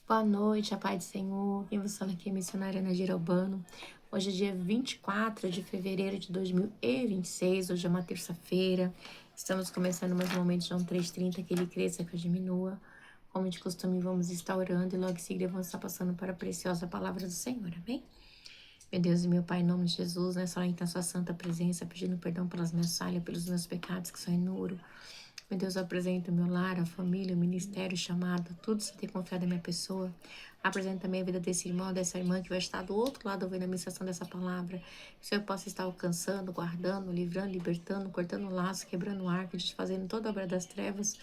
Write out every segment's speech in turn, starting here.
Boa noite, a paz do Senhor. Quem vos fala aqui é a missionária Nagira Albano. Hoje é dia 24 de fevereiro de 2026. Hoje é uma terça-feira. Estamos começando mais um momento de João 3,30, que ele cresça, que eu diminua. Como de costume, vamos estar orando e logo em seguida vamos estar passando para a preciosa palavra do Senhor. Amém? Meu Deus e meu Pai, em nome de Jesus, nessa hora em sua santa presença, pedindo perdão pelas minhas falhas, pelos meus pecados que são inúmeros. Meu Deus, eu apresento o meu lar, a família, o ministério, o chamado, tudo sem ter confiado na minha pessoa. Apresento também a vida desse irmão, dessa irmã que vai estar do outro lado ouvindo a ministração dessa palavra. Que o Senhor possa estar alcançando, guardando, livrando, libertando, cortando o laço, quebrando o arco, desfazendo toda a obra das trevas.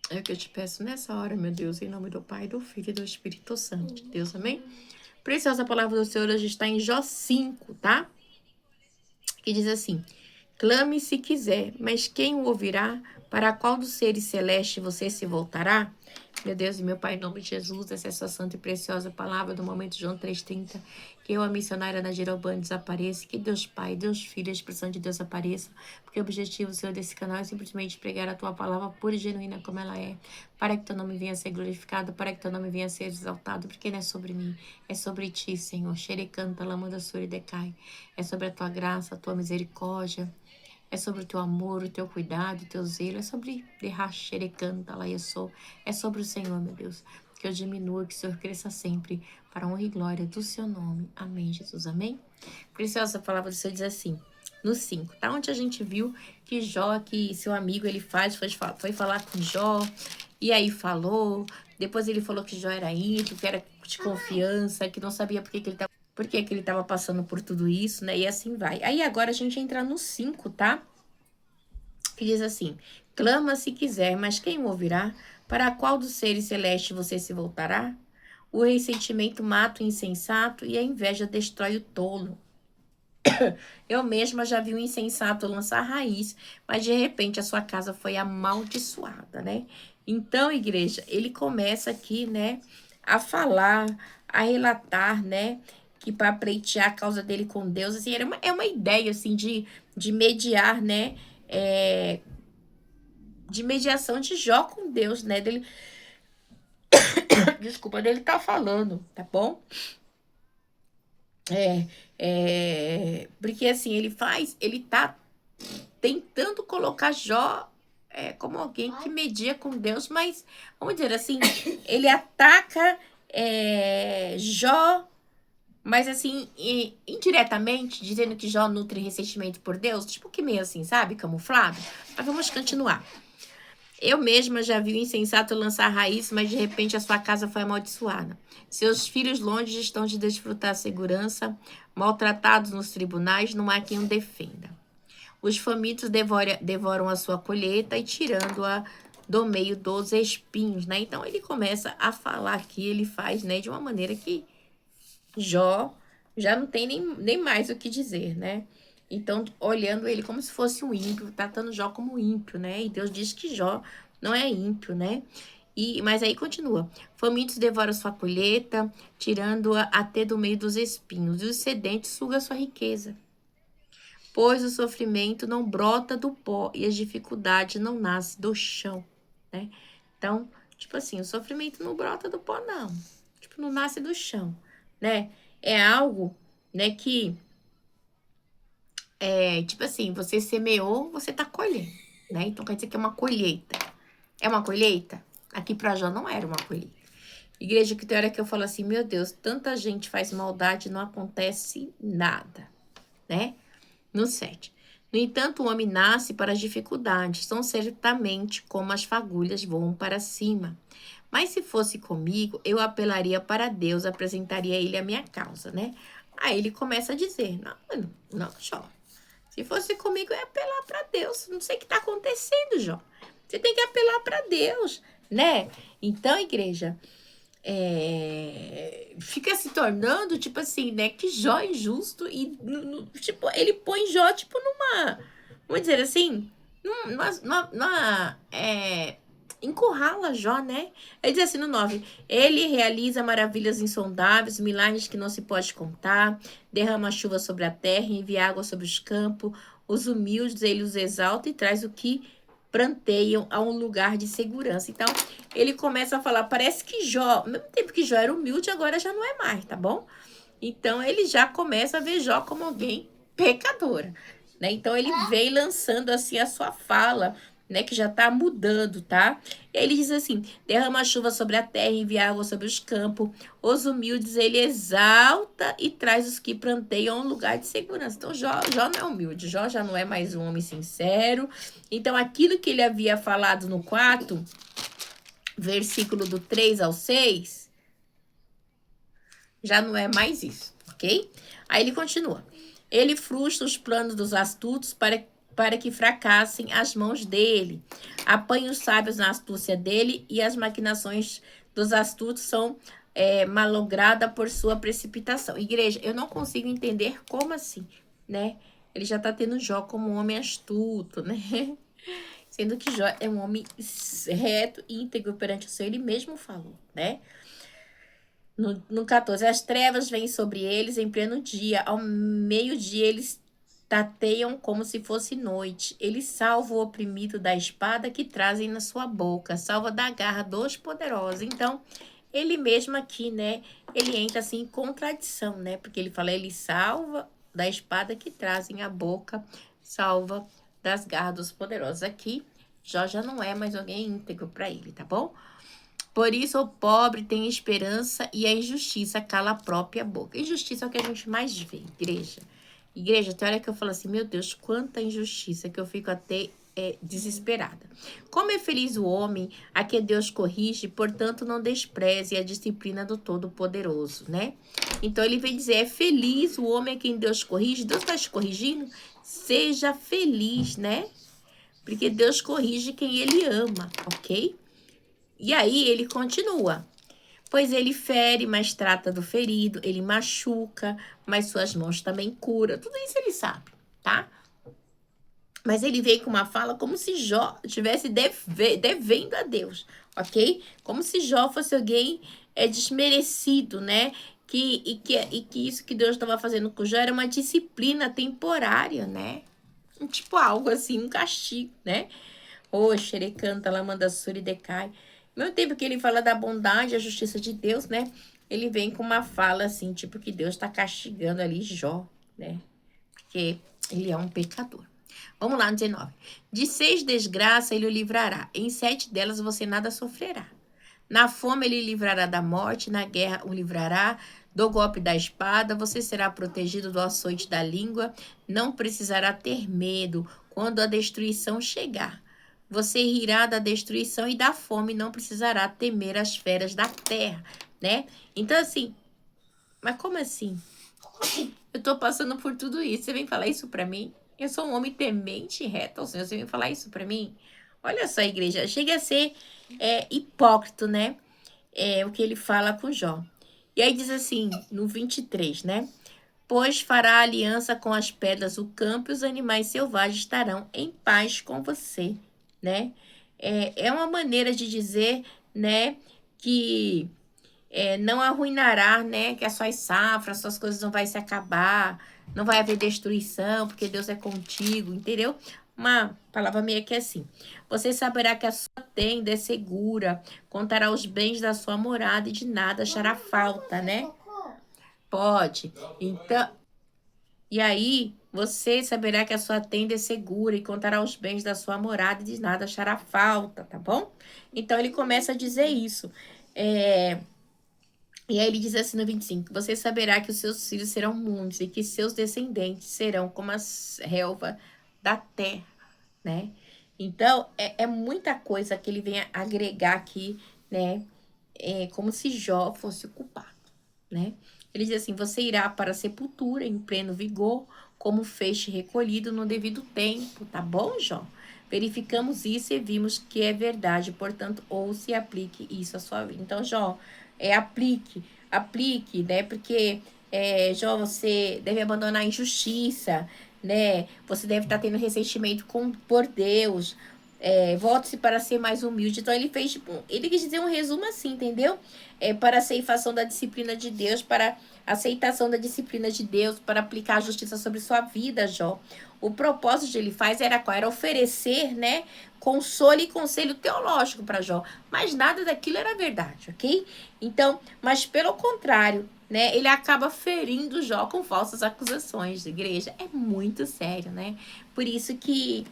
É o que eu te peço nessa hora, meu Deus, em nome do Pai, do Filho e do Espírito Santo de Deus, amém? Preciosa palavra do Senhor hoje está em Jó 5, tá? Que diz assim: clame se quiser, mas quem o ouvirá? Para qual dos seres celestes você se voltará? Meu Deus e meu Pai, em nome de Jesus, essa é a sua santa e preciosa palavra do momento João 3,30. Que eu, a missionária Nagira Albano, desapareça. Que Deus Pai, Deus Filho, a expressão de Deus apareça. Porque o objetivo, Senhor, desse canal é simplesmente pregar a tua palavra pura e genuína como ela é. Para que teu nome venha a ser glorificado, para que teu nome venha a ser exaltado. Porque não é sobre mim, é sobre ti, Senhor. Xerecanta, lamanda, suri, decai. É sobre a tua graça, a tua misericórdia. É sobre o teu amor, o teu cuidado, o teu zelo. É sobre derraxerecanta lá eu sou. É sobre o Senhor, meu Deus. Que eu diminua, que o Senhor cresça sempre para a honra e glória do seu nome. Amém, Jesus. Amém? Preciosa palavra do Senhor diz assim, no 5, tá? Onde a gente viu que Jó, que seu amigo, ele foi falar com Jó, e aí falou. Depois ele falou que Jó era íntimo, que era de confiança, que não sabia por que ele estava passando por tudo isso, né? E assim vai. Aí agora a gente entra no 5, tá? Que diz assim: clama se quiser, mas quem o ouvirá? Para qual dos seres celestes você se voltará? O ressentimento mata o insensato e a inveja destrói o tolo. Eu mesma já vi um insensato lançar raiz, mas de repente a sua casa foi amaldiçoada, né? Então, igreja, ele começa aqui, né, a falar, a relatar, né, que para pleitear a causa dele com Deus, assim, é uma ideia, assim, de mediar, né, de mediação de Jó com Deus, né, dele, desculpa, dele tá falando, tá bom? Porque assim, ele tá tentando colocar Jó como alguém que media com Deus, mas, vamos dizer assim, ele ataca Jó, mas assim, indiretamente, dizendo que Jó nutre ressentimento por Deus, tipo que meio assim, sabe, camuflado. Mas vamos continuar. Eu mesma já vi o insensato lançar raiz, mas de repente a sua casa foi amaldiçoada. Seus filhos longe estão de desfrutar a segurança, maltratados nos tribunais, não há quem o defenda. Os famintos devoram a sua colheita e tirando-a do meio dos espinhos, né? Então ele começa a falar aqui, ele faz, né, de uma maneira que Jó já não tem nem mais o que dizer, né? Então, olhando ele como se fosse um ímpio, tratando Jó como ímpio, né? E Deus diz que Jó não é ímpio, né? Mas aí continua. Famintos devoram sua colheita, tirando-a até do meio dos espinhos, e os sedentes sugam sua riqueza. Pois o sofrimento não brota do pó e as dificuldades não nascem do chão, né? Então, tipo assim, o sofrimento não brota do pó, não. Tipo, não nasce do chão, né? É algo, né, que tipo assim, você semeou, você tá colhendo, né? Então quer dizer que é uma colheita. É uma colheita? Aqui pra Jó não era uma colheita. Igreja, que tem hora que eu falo assim, meu Deus, tanta gente faz maldade e não acontece nada, né? No 7. No entanto, o homem nasce para as dificuldades, tão certamente como as fagulhas voam para cima. Mas se fosse comigo, eu apelaria para Deus, apresentaria a ele a minha causa, né? Aí ele começa a dizer, não, Jó. Se fosse comigo, eu ia apelar para Deus. Não sei o que está acontecendo, Jó. Você tem que apelar para Deus, né? Então, igreja, fica se tornando, tipo assim, né, que Jó é injusto e, tipo, ele põe Jó, tipo, vamos dizer assim, encurrala Jó, né? Ele diz assim no 9, ele realiza maravilhas insondáveis, milagres que não se pode contar, derrama chuva sobre a terra, envia água sobre os campos, os humildes ele os exalta e traz o que pranteiam a um lugar de segurança. Então, ele começa a falar, parece que Jó, ao mesmo tempo que Jó era humilde, agora já não é mais, tá bom? Então, ele já começa a ver Jó como alguém pecadora, né? Então, ele vem lançando, assim, a sua fala, né? Que já tá mudando, tá? E aí ele diz assim, derrama a chuva sobre a terra, envia água sobre os campos. Os humildes ele exalta e traz os que pranteiam a um lugar de segurança. Então, Jó não é humilde, Jó já não é mais um homem sincero. Então, aquilo que ele havia falado no 4, versículo do 3 ao 6... já não é mais isso, ok? Aí ele continua. Ele frustra os planos dos astutos para que fracassem as mãos dele. Apanha os sábios na astúcia dele e as maquinações dos astutos são malogradas por sua precipitação. Igreja, eu não consigo entender como assim, né? Ele já tá tendo Jó como um homem astuto, né? Sendo que Jó é um homem reto e íntegro perante o Senhor, ele mesmo falou, né? No 14, as trevas vêm sobre eles em pleno dia, ao meio-dia eles tateiam como se fosse noite. Ele salva o oprimido da espada que trazem na sua boca, salva da garra dos poderosos. Então, ele mesmo aqui, né, ele entra assim em contradição, né, porque ele fala, ele salva da espada que trazem a boca, salva das garras dos poderosos. Aqui, Jó já não é mais alguém íntegro para ele, tá bom? Por isso o pobre tem esperança e a injustiça cala a própria boca. Injustiça é o que a gente mais vê, igreja. Igreja, tem hora que eu falo assim, meu Deus, quanta injustiça, que eu fico até desesperada. Como é feliz o homem a que Deus corrige, portanto não despreze a disciplina do Todo-Poderoso, né? Então ele vem dizer, é feliz o homem a quem Deus corrige. Deus está te corrigindo? Seja feliz, né? Porque Deus corrige quem ele ama, ok? E aí ele continua. Pois ele fere, mas trata do ferido. Ele machuca, mas suas mãos também curam. Tudo isso ele sabe, tá? Mas ele veio com uma fala como se Jó estivesse devendo a Deus, ok? Como se Jó fosse alguém desmerecido, né? Que isso que Deus estava fazendo com Jó era uma disciplina temporária, né? Tipo algo assim, um castigo, né? Ô, xerecanta, lamanda suri decai. Meu tempo que ele fala da bondade e a justiça de Deus, né? Ele vem com uma fala assim, tipo que Deus está castigando ali Jó, né? Porque ele é um pecador. Vamos lá no 19. De 6 desgraças ele o livrará. Em 7 delas você nada sofrerá. Na fome ele livrará da morte, na guerra o livrará do golpe da espada. Você será protegido do açoite da língua. Não precisará ter medo quando a destruição chegar. Você rirá da destruição e da fome, não precisará temer as feras da terra, né? Então, assim, mas como assim? Eu tô passando por tudo isso, você vem falar isso pra mim? Eu sou um homem temente e reto ao Senhor, você vem falar isso pra mim? Olha só, igreja, chega a ser hipócrita, né? O que ele fala com Jó. E aí diz assim, no 23, né? Pois fará aliança com as pedras, o campo e os animais selvagens estarão em paz com você, né? É uma maneira de dizer, né, que não arruinará, né, que as suas safras, as suas coisas não vai se acabar, não vai haver destruição, porque Deus é contigo, entendeu? Uma palavra meio que assim. Você saberá que a sua tenda é segura, contará os bens da sua morada e de nada achará falta, né? Pode. Então, e aí, você saberá que a sua tenda é segura e contará os bens da sua morada e de nada achará falta, tá bom? Então, ele começa a dizer isso. E aí ele diz assim no 25, você saberá que os seus filhos serão muitos e que seus descendentes serão como as relva da terra, né? Então, é muita coisa que ele vem agregar aqui, né? Como se Jó fosse o culpado, né? Ele diz assim, você irá para a sepultura em pleno vigor, como feixe recolhido no devido tempo, tá bom, Jó? Verificamos isso e vimos que é verdade, portanto, ouça e aplique isso à sua vida. Então, Jó, aplique, né? Porque, Jó, você deve abandonar a injustiça, né? Você deve estar tendo ressentimento por Deus. Volte-se para ser mais humilde. Então, ele fez, tipo, ele quis dizer um resumo assim, entendeu? Para a ceifação da disciplina de Deus, para a aceitação da disciplina de Deus, para aplicar a justiça sobre sua vida, Jó. O propósito de Elifaz era qual? Era oferecer, né, consolo e conselho teológico para Jó. Mas nada daquilo era verdade, ok? Então, mas pelo contrário, né, ele acaba ferindo Jó com falsas acusações de igreja. É muito sério, né? Por isso que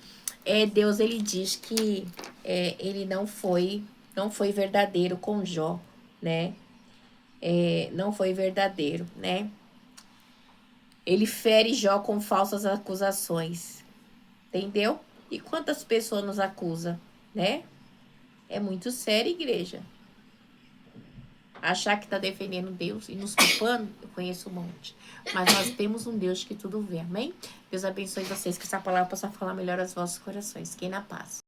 Deus, ele diz que ele não foi verdadeiro com Jó, né? Não foi verdadeiro, né? Ele fere Jó com falsas acusações, entendeu? E quantas pessoas nos acusam, né? É muito sério, igreja. Achar que tá defendendo Deus e nos culpando, eu conheço um monte. Mas nós temos um Deus que tudo vê, amém? Deus abençoe vocês, que essa palavra possa falar melhor aos vossos corações. Fiquem na paz.